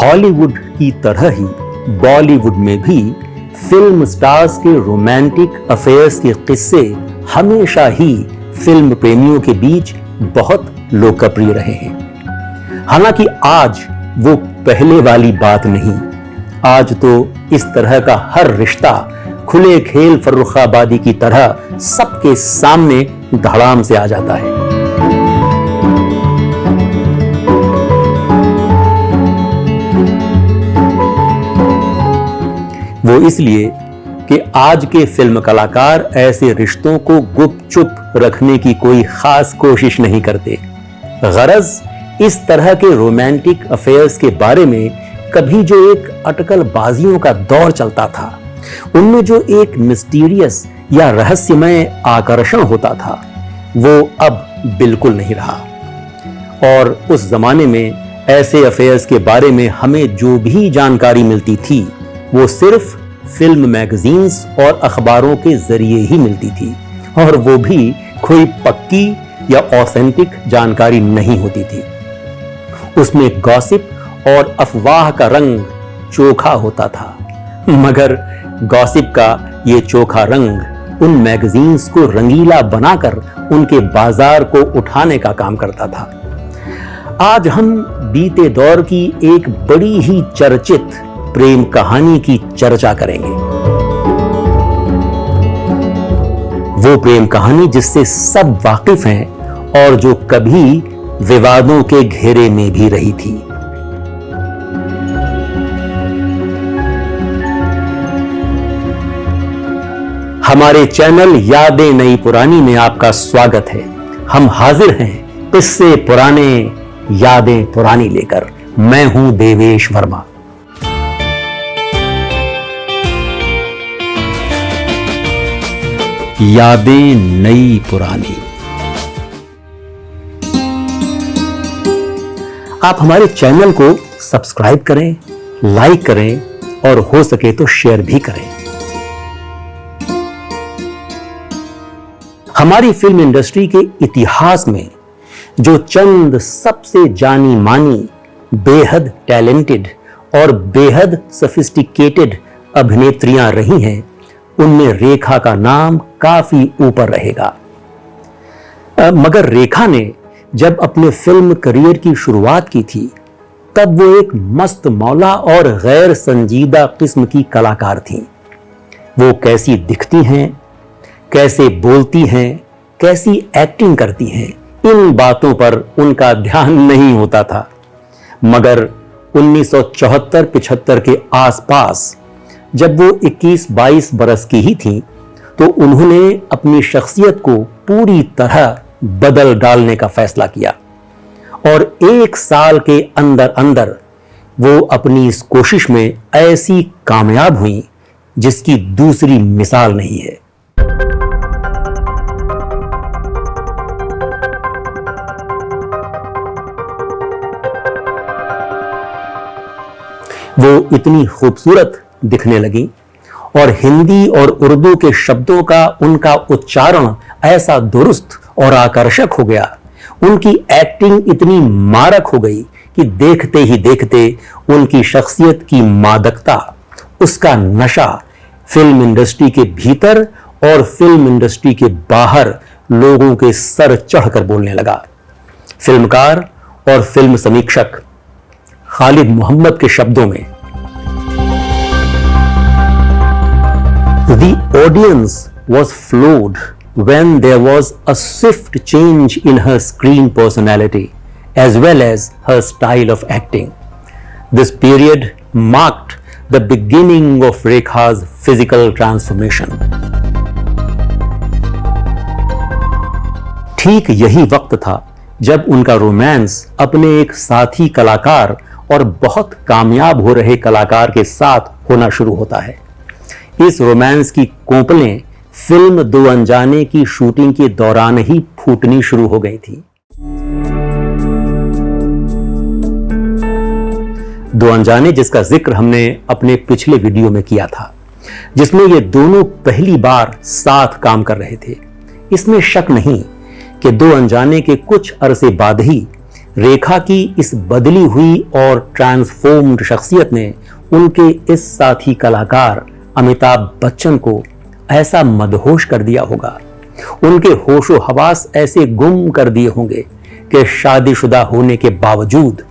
Hollywood की तरह ही बॉलीवुड में भी फिल्म स्टार्स के रोमांटिक अफेयर्स के किस्से हमेशा ही फिल्म प्रेमियों के बीच बहुत लोकप्रिय रहे हैं। हालांकि आज वो पहले वाली बात नहीं। आज तो इस तरह का हर रिश्ता खुले खेल फर्रुखाबादी की तरह सबके सामने धड़ाम से आ जाता है। वो इसलिए कि आज के फिल्म कलाकार ऐसे रिश्तों को गुपचुप रखने की कोई खास कोशिश नहीं करते। गरज इस तरह के रोमांटिक अफेयर्स के बारे में कभी जो एक अटकलबाजियों का दौर चलता था, उनमें जो एक मिस्टीरियस या रहस्यमय आकर्षण होता था, वो अब बिल्कुल नहीं रहा। और उस जमाने में ऐसे अफेयर्स के बारे में हमें जो भी जानकारी मिलती थी, वो सिर्फ फिल्म मैगजीन्स और अखबारों के जरिए ही मिलती थी, और वो भी कोई पक्की या ऑथेंटिक जानकारी नहीं होती थी। उसमें गॉसिप और अफवाह का रंग चोखा होता था, मगर गॉसिप का ये चोखा रंग उन मैगजीन्स को रंगीला बनाकर उनके बाजार को उठाने का काम करता था। आज हम बीते दौर की एक बड़ी ही चर्चित प्रेम कहानी की चर्चा करेंगे। वो प्रेम कहानी जिससे सब वाकिफ हैं और जो कभी विवादों के घेरे में भी रही थी। हमारे चैनल यादें नई पुरानी में आपका स्वागत है। हम हाजिर हैं किस्से पुराने यादें पुरानी लेकर। मैं हूं देवेश वर्मा। यादें नई पुरानी। आप हमारे चैनल को सब्सक्राइब करें, लाइक करें और हो सके तो शेयर भी करें। हमारी फिल्म इंडस्ट्री के इतिहास में जो चंद सबसे जानी मानी, बेहद टैलेंटेड और बेहद सोफिस्टिकेटेड अभिनेत्रियां रही हैं, उनमें रेखा का नाम काफी ऊपर रहेगा। मगर रेखा ने जब अपने फिल्म करियर की शुरुआत की थी, तब वो एक मस्त मौला और गैर संजीदा किस्म की कलाकार थीं। वो कैसी दिखती हैं, कैसे बोलती हैं, कैसी एक्टिंग करती हैं, इन बातों पर उनका ध्यान नहीं होता था। मगर 1974-75 के आसपास जब वो 21-22 बरस की ही थी, तो उन्होंने अपनी शख्सियत को पूरी तरह बदल डालने का फैसला किया और 1 साल के अंदर अंदर वो अपनी इस कोशिश में ऐसी कामयाब हुई जिसकी दूसरी मिसाल नहीं है। वो इतनी खूबसूरत दिखने लगी और हिंदी और उर्दू के शब्दों का उनका उच्चारण ऐसा दुरुस्त और आकर्षक हो गया, उनकी एक्टिंग इतनी मारक हो गई कि देखते ही देखते उनकी शख्सियत की मादकता, उसका नशा फिल्म इंडस्ट्री के भीतर और फिल्म इंडस्ट्री के बाहर लोगों के सर चढ़कर बोलने लगा। फिल्मकार और फिल्म समीक्षक खालिद मोहम्मद के शब्दों में, The audience was floored when there was a swift change in her screen personality as well as her style of acting. This period marked the beginning of Rekha's physical transformation. ठीक यही वक्त था जब उनका रोमांस अपने एक साथी कलाकार और बहुत कामयाब हो रहे कलाकार के साथ होना शुरू होता है। इस रोमांस की कोंपलें फिल्म दो अनजाने की शूटिंग के दौरान ही फूटनी शुरू हो गई थी। दो अनजाने जिसका जिक्र हमने अपने पिछले वीडियो में किया था, जिसमें ये दोनों पहली बार साथ काम कर रहे थे। इसमें शक नहीं कि दो अनजाने के कुछ अरसे बाद ही रेखा की इस बदली हुई और ट्रांसफॉर्म्ड शख्सियत ने उनके इस साथी कलाकार अमिताभ बच्चन को ऐसा मदहोश कर दिया होगा, उनके होशो हवास ऐसे गुम कर दिए होंगे कि शादीशुदा होने के बावजूद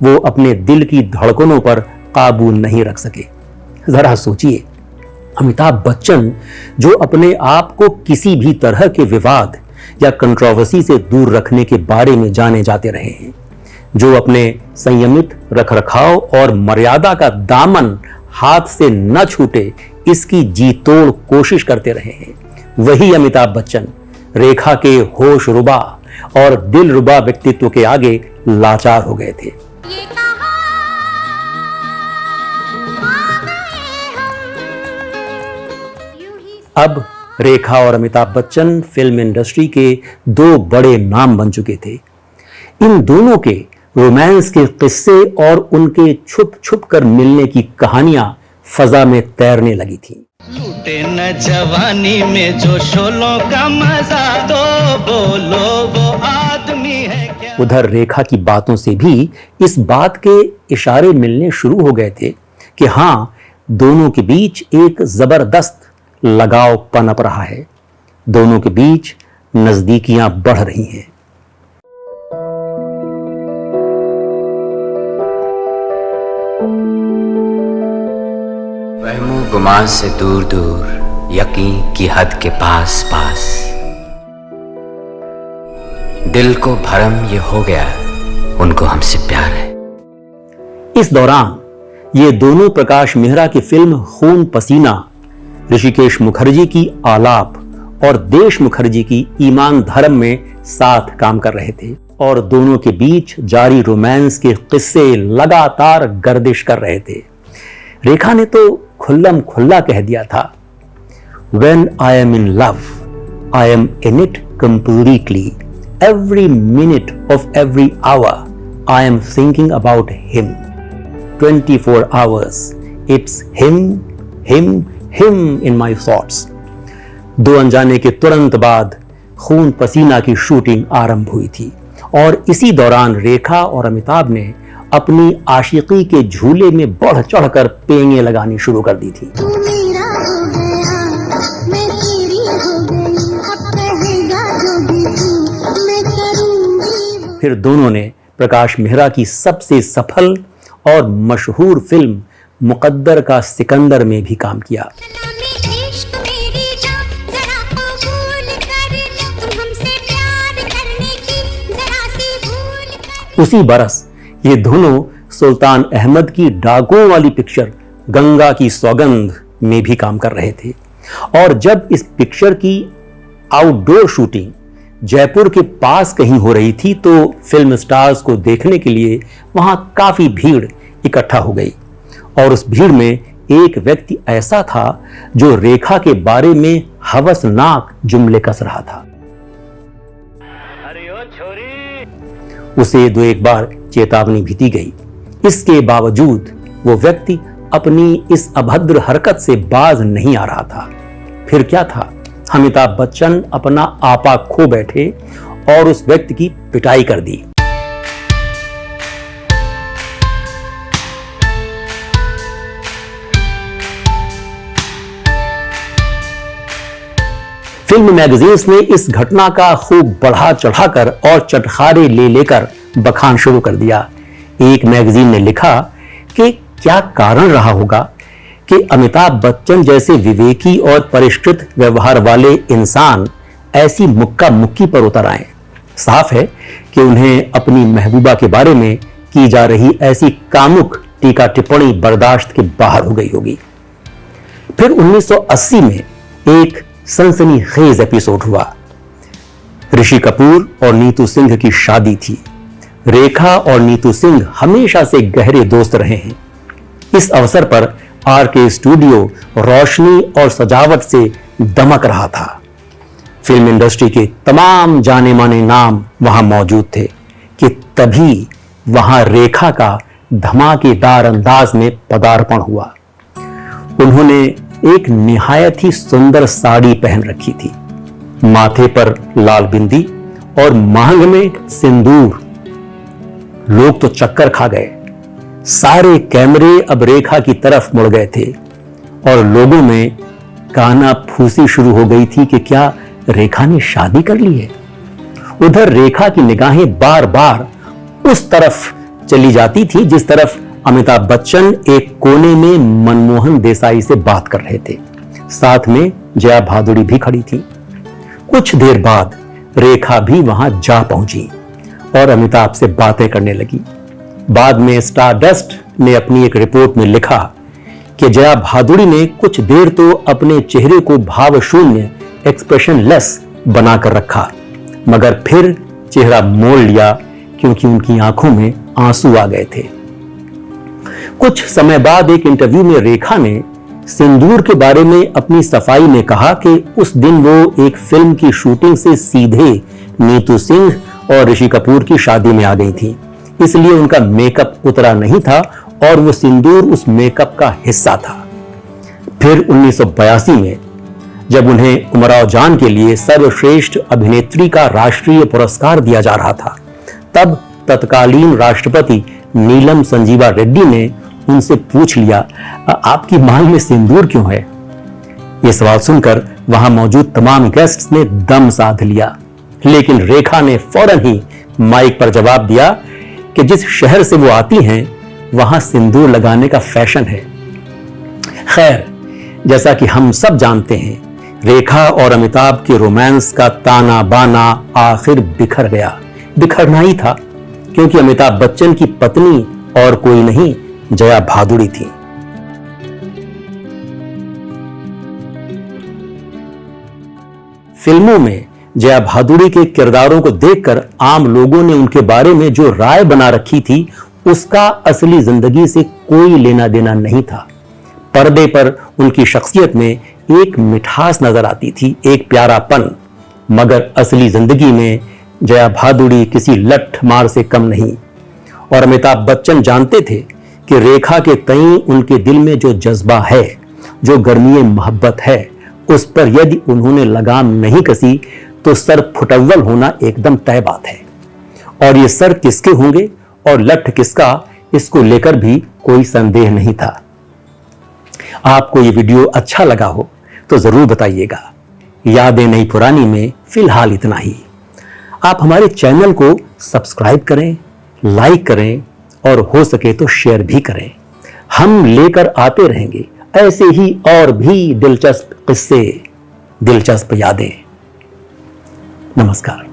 वो अपने दिल की धड़कनों पर काबू नहीं रख सके। जरा सोचिए, अमिताभ बच्चन जो अपने आप को किसी भी तरह के विवाद या कंट्रोवर्सी से दूर रखने के बारे में जाने जाते रहे हैं, जो अपने संयमित रखरखाव और मर्यादा का दामन हाथ से न छूटे इसकी जी तोड़ कोशिश करते रहे हैं, वही अमिताभ बच्चन रेखा के होशरुबा और दिलरुबा व्यक्तित्व के आगे लाचार हो गए थे। अब रेखा और अमिताभ बच्चन फिल्म इंडस्ट्री के दो बड़े नाम बन चुके थे। इन दोनों के रोमांस के किस्से और उनके छुप छुप कर मिलने की कहानियां फजा में तैरने लगी थी। लूटे न जवानी में जो शोलों का मजा, तो बोलो वो आदमी है क्या। उधर रेखा की बातों से भी इस बात के इशारे मिलने शुरू हो गए थे कि हाँ, दोनों के बीच एक जबरदस्त लगाव पनप रहा है, दोनों के बीच नजदीकियां बढ़ रही हैं। वहमो गुमान से दूर दूर, यकीन की हद के पास पास, दिल को भरम ये हो गया, उनको हमसे प्यार है। इस दौरान ये दोनों प्रकाश मेहरा की फिल्म खून पसीना, ऋषिकेश मुखर्जी की आलाप और देश मुखर्जी की ईमान धर्म में साथ काम कर रहे थे और दोनों के बीच जारी रोमांस के किस्से लगातार गर्दिश कर रहे थे। रेखा ने तो खुल्लम खुल्ला कह दिया था, When I am in love, I am in it completely. Every minute of every hour, I am thinking about him. 24 hours, it's him, him, him in my thoughts. दो अनजाने के तुरंत बाद खून पसीना की शूटिंग आरंभ हुई थी और इसी दौरान रेखा और अमिताभ ने अपनी आशिकी के झूले में बढ़ चढ़कर पेंगे लगानी शुरू कर दी थी। तू मेरा हो गया, मैं तेरी हो गई, अब कहेगा जो भी तू, मैं करूंगी। फिर दोनों ने प्रकाश मेहरा की सबसे सफल और मशहूर फिल्म मुकद्दर का सिकंदर में भी काम किया। उसी बरस ये दोनों सुल्तान अहमद की डाकुओं वाली पिक्चर गंगा की सौगंध में भी काम कर रहे थे और जब इस पिक्चर की आउटडोर शूटिंग जयपुर के पास कहीं हो रही थी तो फिल्म स्टार्स को देखने के लिए वहां काफी भीड़ इकट्ठा हो गई और उस भीड़ में एक व्यक्ति ऐसा था जो रेखा के बारे में हवसनाक जुमले कस रहा था। अरे ओ छोरी, उसे दो एक बार चेतावनी भी दी गई, इसके बावजूद वो व्यक्ति अपनी इस अभद्र हरकत से बाज नहीं आ रहा था। फिर क्या था, अमिताभ बच्चन अपना आपा खो बैठे और उस व्यक्ति की पिटाई कर दी। फिल्म मैगजीन्स ने इस घटना का खूब बढ़ा चढ़ाकर और चटखारे ले लेकर बखान शुरू कर दिया। एक मैगजीन ने लिखा कि क्या कारण रहा होगा कि अमिताभ बच्चन जैसे विवेकी और परिष्कृत व्यवहार वाले इंसान ऐसी मुक्का मुक्की पर उतर आए। साफ है कि उन्हें अपनी महबूबा के बारे में की जा रही ऐसी कामुक टीका टिप्पणी बर्दाश्त के बाहर हो गई होगी। फिर 1980 में एक सनसनीखेज एपिसोड हुआ। ऋषि कपूर और नीतू सिंह की शादी थी। रेखा और नीतू सिंह हमेशा से गहरे दोस्त रहे हैं। इस अवसर पर आरके स्टूडियो रोशनी और सजावट से दमक रहा था। फिल्म इंडस्ट्री के तमाम जाने माने नाम वहां मौजूद थे कि तभी वहां रेखा का धमाकेदार अंदाज में पदार्पण हुआ। उन्होंने एक निहायत ही सुंदर साड़ी पहन रखी थी, माथे पर लाल बिंदी और मांग में सिंदूर। लोग तो चक्कर खा गए। सारे कैमरे अब रेखा की तरफ मुड़ गए थे और लोगों में काना फूसी शुरू हो गई थी कि क्या रेखा ने शादी कर ली है। उधर रेखा की निगाहें बार बार उस तरफ चली जाती थी जिस तरफ अमिताभ बच्चन एक कोने में मनमोहन देसाई से बात कर रहे थे। साथ में जया भादुड़ी भी खड़ी थी। कुछ देर बाद रेखा भी वहां जा पहुंची और अमिताभ से बातें करने लगी। बाद में स्टारडस्ट ने अपनी एक रिपोर्ट में लिखा कि जया भादुड़ी ने कुछ देर तो अपने चेहरे को भावशून्य एक्सप्रेशनलेस बनाकर रखा, मगर फिर चेहरा मोड़ लिया क्योंकि उनकी आंखों में आंसू आ गए थे। कुछ समय बाद एक इंटरव्यू में रेखा ने सिंदूर के बारे में अपनी सफाई में कहा कि उस दिन वो एक फिल्म की शूटिंग से सीधे नीतू सिंह और ऋषि कपूर की शादी में आ गई थी, इसलिए उनका मेकअप उतरा नहीं था और वो सिंदूर उस मेकअप का हिस्सा था। फिर 1982 में जब उन्हें उमराव जान के लिए सर्वश्रेष्ठ अभिनेत्री का राष्ट्रीय पुरस्कार दिया जा रहा था, तब तत्कालीन राष्ट्रपति नीलम संजीवा रेड्डी ने उनसे पूछ लिया, आपकी मांग में सिंदूर क्यों है? यह सवाल सुनकर वहां मौजूद तमाम गेस्ट्स ने दम साध लिया, लेकिन रेखा ने फौरन ही माइक पर जवाब दिया कि जिस शहर से वो आती हैं वहां सिंदूर लगाने का फैशन है। खैर, जैसा कि हम सब जानते हैं, रेखा और अमिताभ के रोमांस का ताना बाना आखिर बिखर गया। बिखरना ही था क्योंकि अमिताभ बच्चन की पत्नी और कोई नहीं, जया भादुड़ी थी। फिल्मों में जया भादुड़ी के किरदारों को देखकर आम लोगों ने उनके बारे में जो राय बना रखी थी उसका असली जिंदगी से कोई लेना देना नहीं था। पर्दे पर उनकी शख्सियत में एक मिठास नजर आती थी, एक प्यारापन, मगर असली जिंदगी में जया भादुड़ी किसी लठ मार से कम नहीं। और अमिताभ बच्चन जानते थे कि रेखा के तईं उनके दिल में जो जज्बा है, जो गर्मी मोहब्बत है, उस पर यदि उन्होंने लगाम नहीं कसी तो सर फुटव्वल होना एकदम तय बात है। और ये सर किसके होंगे और लठ किसका, इसको लेकर भी कोई संदेह नहीं था। आपको ये वीडियो अच्छा लगा हो तो जरूर बताइएगा। यादें नई पुरानी में फिलहाल इतना ही। आप हमारे चैनल को सब्सक्राइब करें, लाइक करें और हो सके तो शेयर भी करें। हम लेकर आते रहेंगे ऐसे ही और भी दिलचस्प किस्से, दिलचस्प यादें। नमस्कार।